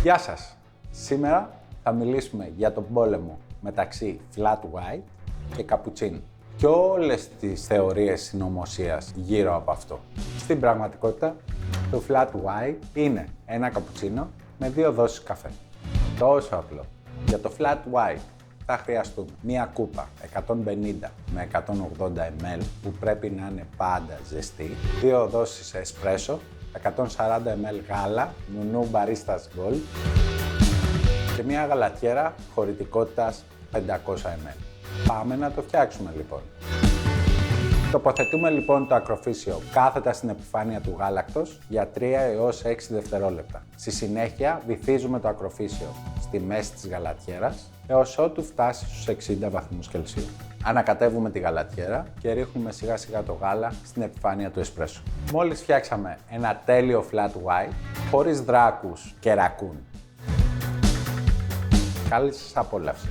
Γεια σας! Σήμερα θα μιλήσουμε για τον πόλεμο μεταξύ flat white και cappuccino και όλες τις θεωρίες συνωμοσίας γύρω από αυτό. Στην πραγματικότητα, το flat white είναι ένα καπουτσίνο με 2 δόσεις καφέ. Τόσο απλό. Για το flat white θα χρειαστούμε μία κούπα 150 με 180 ml που πρέπει να είναι πάντα ζεστή, 2 δόσεις εσπρέσο, 140 ml γάλα, νουνού Baristas Gold και μία γαλατιέρα χωρητικότητας 500 ml. Πάμε να το φτιάξουμε λοιπόν. Τοποθετούμε λοιπόν το ακροφύσιο κάθετα στην επιφάνεια του γάλακτος για 3 έως 6 δευτερόλεπτα. Στη συνέχεια βυθίζουμε το ακροφύσιο στη μέση της γαλατιέρας έως ότου φτάσει στους 60 βαθμούς Κελσίου. Ανακατεύουμε τη γαλατιέρα και ρίχνουμε σιγά σιγά το γάλα στην επιφάνεια του εσπρέσο. Μόλις φτιάξαμε ένα τέλειο flat white, χωρίς δράκους και ρακούν. Καλή σας απόλαυση!